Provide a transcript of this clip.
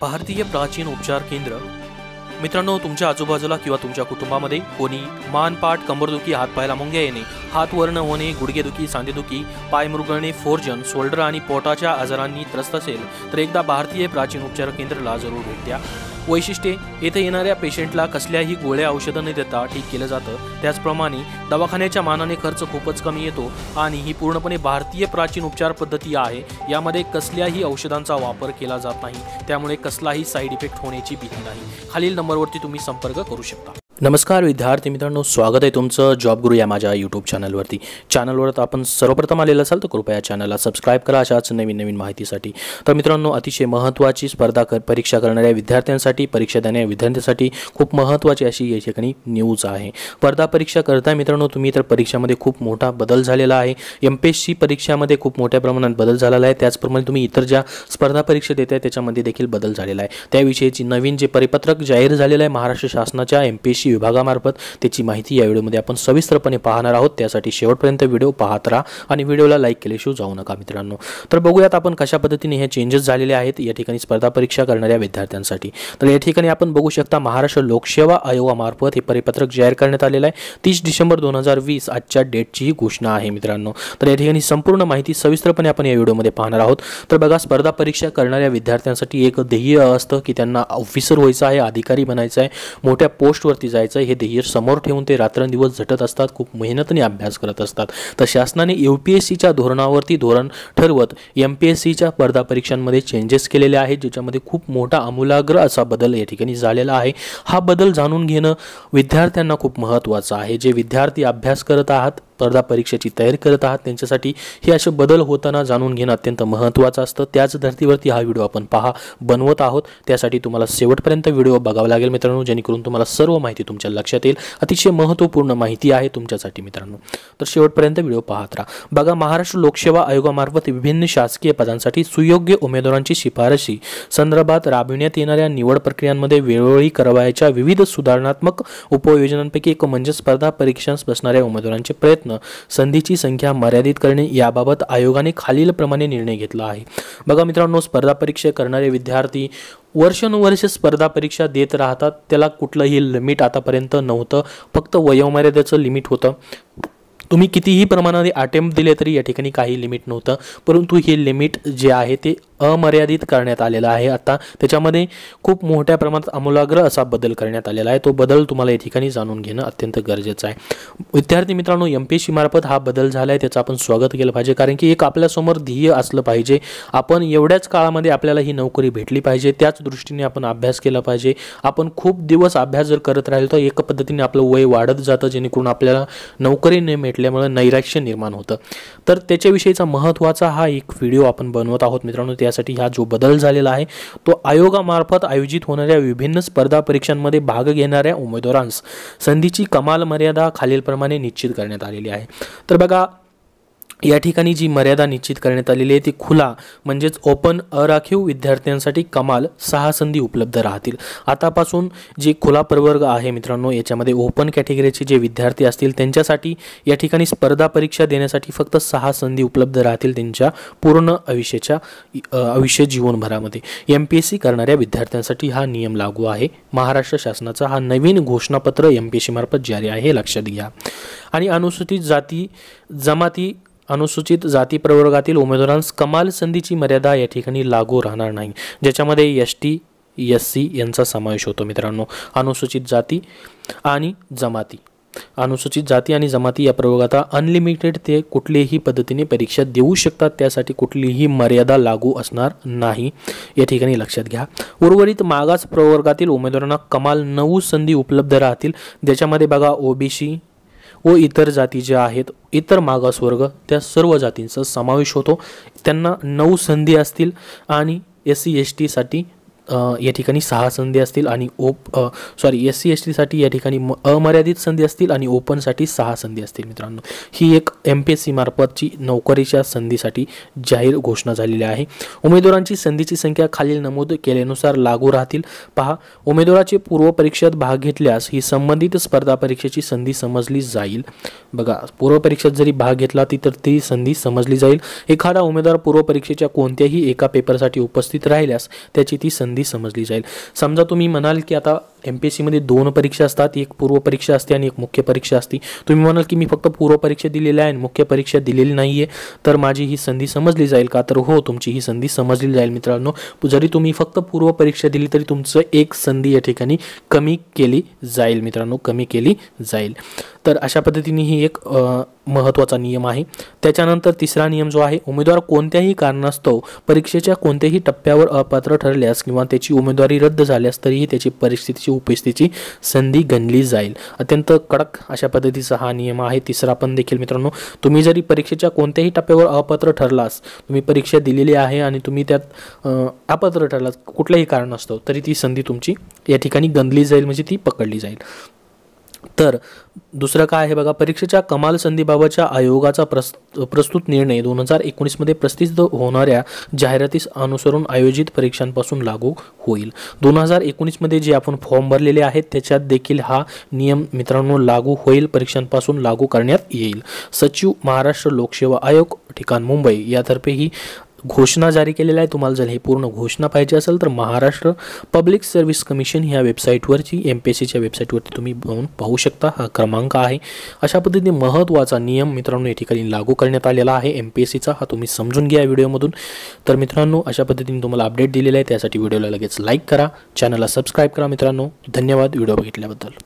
भारतीय प्राचीन उपचार केंद्र। मित्रांनो, तुमच्या आजूबाजूला किंवा तुमच्या कुटुंबामध्ये कोणी मानपाट कंबरदुखी, हातपायाला मुंग्या येणे, हात वर न होणे, गुडघेदुखी, सांधेदुखी, पाय मुरगळणे, फोर्जन, शोल्डर आणि पोटाच्या आजारांनी त्रस्त असेल तर एकदा भारतीय प्राचीन उपचार केंद्राला जरूर भेट द्या। वैशिष्ट्ये: येथे येणाऱ्या पेशंटला कसल्याही गोळ्या औषधं न देता ठीक केलं जातं। त्याचप्रमाणे दवाखान्याच्या मानाने खर्च खूपच कमी येतो आणि ही पूर्णपणे भारतीय प्राचीन उपचार पद्धती आहे। यामध्ये कसल्याही औषधांचा वापर केला जात नाही, त्यामुळे कसलाही साईड इफेक्ट होण्याची भीती नाही। खालील नंबरवरती तुम्ही संपर्क करू शकता। नमस्कार विद्यार्थी मित्रांनो, स्वागत आहे तुमचं जॉब गुरु या माझ्या यूट्यूब चॅनलवरती। चॅनलवर आपण सर्वप्रथम आलेला असाल तर कृपया चॅनलला सबस्क्राईब करा अशाच नवीन माहितीसाठी। तर मित्रांनो, अतिशय महत्त्वाची स्पर्धा परीक्षा करणाऱ्या विद्यार्थ्यांसाठी, परीक्षा देणाऱ्या विद्यार्थ्यांसाठी खूप महत्त्वाची अशी या ठिकाणी न्यूज आहे। स्पर्धा परीक्षा करताय मित्रांनो तुम्ही, तर परीक्षामध्ये खूप मोठा बदल झालेला आहे। MPSC परीक्षामध्ये खूप मोठ्या प्रमाणात बदल झालेला आहे। त्याचप्रमाणे तुम्ही इतर ज्या स्पर्धा परीक्षा देताय त्याच्यामध्ये देखील बदल झालेला आहे। त्याविषयीची नवीन जे परिपत्रक जाहीर झालेलं आहे महाराष्ट्र शासनाच्या MPSC विभागामार्फत, त्याची माहिती या व्हिडिओमध्ये आपण सविस्तरपणे पाहणार आहोत। त्यासाठी शेवटपर्यंत व्हिडिओ पाहत राहा आणि व्हिडिओला लाईक केल्याशिवाय जाऊ नका मित्रांनो। तर बघूयात आपण कशा पद्धतीने हे चेंजेस झालेले आहेत या ठिकाणी स्पर्धा परीक्षा करणाऱ्या विद्यार्थ्यांसाठी। तर या ठिकाणी आपण बघू शकता महाराष्ट्र लोकसेवा आयोगामार्फत हे परिपत्रक जाहीर करण्यात आलेलं आहे। 30 डिसेंबर 2020 आजच्या डेटची ही घोषणा आहे मित्रांनो। तर या ठिकाणी संपूर्ण माहिती सविस्तरपणे आपण या व्हिडिओमध्ये पाहणार आहोत। तर बघा, स्पर्धा परीक्षा करणाऱ्या विद्यार्थ्यांसाठी एक ध्येय असतं की त्यांना ऑफिसर व्हायचं आहे, अधिकारी बनायचं आहे, मोठ्या पोस्टवरती जायचं आहे। हे ध्येय समोर ठेवून ते रात्रंदिवस झटत असतात, खूप मेहनतीने अभ्यास करत असतात। तर शासनाने UPSCच्या धोरणावरती धोरण ठरवत MPSCच्या स्पर्धा परीक्षांमध्ये चेंजेस केलेले आहेत, ज्याच्यामध्ये खूप मोठा आमूलाग्र असा बदल या ठिकाणी झालेला आहे। हा बदल जाणून घेणं विद्यार्थ्यांना खूप महत्त्वाचं आहे। जे विद्यार्थी अभ्यास करत आहात, स्पर्धा परीक्षेची तयारी करत आहात, त्यांच्यासाठी हे असे बदल होताना जाणून घेणं अत्यंत महत्त्वाचं असतं। त्याच धर्तीवरती हा व्हिडिओ आपण बनवत आहोत। त्यासाठी तुम्हाला शेवटपर्यंत व्हिडिओ बघावा लागेल मित्रांनो, जेणेकरून तुम्हाला सर्व माहिती तुमच्या लक्षात येईल। अतिशय महत्त्वपूर्ण माहिती आहे तुमच्यासाठी मित्रांनो, तर शेवटपर्यंत व्हिडिओ पाहत राहा। बघा, महाराष्ट्र लोकसेवा आयोगामार्फत विभिन्न शासकीय पदांसाठी सुयोग्य उमेदवारांची शिफारशी संदर्भात राबविण्यात येणाऱ्या निवड प्रक्रियांमध्ये वेळोवेळी करावयाच्या विविध सुधारणात्मक उपाययोजनांपैकी एक म्हणजे स्पर्धा परीक्षांस बसणाऱ्या उमेदवारांचे प्रयत्न संधीची संख्या मर्यादित करणे याबाबत आयोगाने खालीलप्रमाणे निर्णय घेतला आहे। बघा मित्रांनो, स्पर्धा परीक्षा करणारे विद्यार्थी वर्षानुवर्ष स्पर्धा परीक्षा देत राहतात, त्याला कुठलंही लिमिट आतापर्यंत नव्हतं, फक्त वयोमर्यादेचं लिमिट होतं। तुम्ही कितीही प्रमाणात अटेम्प्ट दिले तरी या ठिकाणी काही लिमिट नव्हतं, परंतु हे लिमिट जे आहे ते अमर्यादित करण्यात आलेला आहे। आता त्याच्यामध्ये खूप मोठ्या प्रमाणात आमूलाग्र असा बदल करण्यात आलेला आहे। तो बदल तुम्हाला या ठिकाणी जाणून घेणं अत्यंत गरजेचं आहे। विद्यार्थी मित्रांनो, MPSC मार्फत हा बदल झाला आहे, त्याचं आपण स्वागत केलं पाहिजे, कारण की एक आपल्यासमोर ध्येय असलं पाहिजे। आपण एवढ्याच काळामध्ये आपल्याला ही नोकरी भेटली पाहिजे, त्याच दृष्टीने आपण अभ्यास केला पाहिजे। आपण खूप दिवस अभ्यास जर करत राहिलो तर एका पद्धतीने आपलं वय वाढत जातं, जेणेकरून आपल्याला नोकरी न भेटल्यामुळे नैराश्य निर्माण होतं। तर त्याच्याविषयीचा महत्त्वाचा हा एक व्हिडिओ आपण बनवत आहोत मित्रांनो। त्यासाठी हा जो बदल झालेला आहे तो आयोगामार्फत आयोजित होणाऱ्या विभिन्न स्पर्धा परीक्षांमध्ये भाग घेणाऱ्या उमेदवारांस संधीची कमाल मर्यादा खालीलप्रमाणे निश्चित करण्यात आलेली आहे। तर बघा, या ठिकाणी जी मर्यादा निश्चित करण्यात आलेली आहे ती खुला म्हणजेच ओपन अराखीव विद्यार्थ्यांसाठी कमाल 6 संधी उपलब्ध राहतील। आतापासून जे खुला प्रवर्ग आहे मित्रांनो, याच्यामध्ये ओपन कॅटेगरीचे जे विद्यार्थी असतील त्यांच्यासाठी या ठिकाणी स्पर्धा परीक्षा देण्यासाठी फक्त 6 संधी उपलब्ध राहतील त्यांच्या पूर्ण आयुष्य जीवनभरामध्ये। MPSC करणाऱ्या विद्यार्थ्यांसाठी हा नियम लागू आहे। महाराष्ट्र शासनाचा हा नवीन घोषणापत्र MPSC मार्फत जारी आहे, हे लक्षात घ्या। आणि अनुसूचित जाती प्रवर्गातील उमेदवारांस कमाल संधीची मर्यादा या ठिकाणी लागू राहणार नाही, ज्याच्यामध्ये ST SC यांचा समावेश होतो मित्रांनो। अनुसूचित जाती आणि जमाती या प्रवर्गात अनलिमिटेड ते कुठल्याही पद्धतीने परीक्षा देऊ शकतात, त्यासाठी कुठलीही मर्यादा लागू असणार नाही, या ठिकाणी लक्षात घ्या। उर्वरित मागास प्रवर्गातील उमेदवारांना कमाल 9 संधी उपलब्ध राहतील, ज्याच्यामध्ये बघा OBC व इतर जाती ज्या आहेत, इतर मागासवर्ग, त्या सर्व जातींचा समावेश होतो। त्यांना 9 संधी असतील आणि SC ST साठी या ठिकाणी 6 संधी असतील आणि SC ST साठी या ठिकाणी अमर्यादित संधी असतील आणि ओपनसाठी 6 संधी असतील मित्रांनो। ही एक MPSC मार्फतची नोकरीच्या संधीसाठी जाहीर घोषणा झालेली आहे। उमेदवारांची संधीची संख्या खालील नमूद केल्यानुसार लागू राहतील। पहा, उमेदवाराचे पूर्व परीक्षेत भाग घेतल्यास ही संबंधित स्पर्धा परीक्षेची संधी समजली जाईल। बघा, पूर्व परीक्षेत जरी भाग घेतला तर ती संधी समजली जाईल। एखादा उमेदवार पूर्व परीक्षेच्या कोणत्याही एका पेपरसाठी उपस्थित राहिल्यास त्याची ती संधी संधी समजली जाईल। समजा तुम्ही म्हणाल की आता MPSC मध्ये 2 परीक्षा असतात, एक पूर्व परीक्षा असते आणि एक मुख्य परीक्षा असते। तुम्ही म्हणाल की मी फक्त पूर्व परीक्षा दिलेली आहे आणि मुख्य परीक्षा दिलेली नाहीये, तर माझी ही संधी समजली जाईल का? तर हो, तुमची ही संधी समजली जाईल मित्रांनो। जरी तुम्ही फक्त पूर्व परीक्षा दिली तरी तुमचं एक संधी या ठिकाणी कमी केली जाईल मित्रांनो, कमी केली जाईल। तर अशा पद्धतीने ही एक महत्त्वाचा नियम आहे। त्याच्यानंतर तिसरा नियम जो आहे, उमेदवार कोणत्याही कारणास्तव परीक्षेच्या कोणत्याही टप्प्यावर अपात्र ठरल्यास किंवा त्याची उमेदवारी रद्द झाल्यास तरीही त्याची परीक्षेची उपस्थितीची संधी गणली जाईल। अत्यंत कडक अशा पद्धतीचा हा नियम आहे। तिसरा पण देखील मित्रांनो, तुम्ही जरी परीक्षेच्या कोणत्याही टप्प्यावर अपात्र ठरलास, तुम्ही परीक्षा दिलेली आहे आणि तुम्ही त्यात अपात्र ठरलास कुठल्याही कारणास्तव, तरी ती संधी तुमची या ठिकाणी गणली जाईल, म्हणजे ती पकडली जाईल। तर दुसरं काय आहे बघा, परीक्षेच्या कमाल संधीबाबतच्या आयोगाचा प्रस्तुत निर्णय 2019 मध्ये प्रसिद्ध होणाऱ्या जाहिरातीस अनुसरून आयोजित परीक्षांपासून लागू होईल। 2019 मध्ये जे आपण फॉर्म भरलेले आहेत त्याच्यात देखील हा नियम मित्रांनो लागू होईल, परीक्षांपासून लागू करण्यात येईल। सचिव महाराष्ट्र लोकसेवा आयोग ठिकाण मुंबई यातर्फे ही घोषणा जारी केलेला आहे। तुम्हाला जर हे पूर्ण घोषणा पाहिजे असेल तर महाराष्ट्र पब्लिक सर्व्हिस कमिशन ह्या वेबसाईटवरची MPSCच्या वेबसाईटवरती तुम्ही पाहू शकता, हा क्रमांक आहे। अशा पद्धतीने महत्त्वाचा नियम मित्रांनो या ठिकाणी लागू करण्यात आलेला आहे MPSCचा, हा तुम्ही समजून घ्या व्हिडिओमधून। तर मित्रांनो अशा पद्धतीने तुम्हाला अपडेट दिलेला आहे, त्यासाठी व्हिडिओला लगेच लाईक करा, चॅनलला सबस्क्राईब करा मित्रांनो। धन्यवाद व्हिडिओ बघितल्याबद्दल।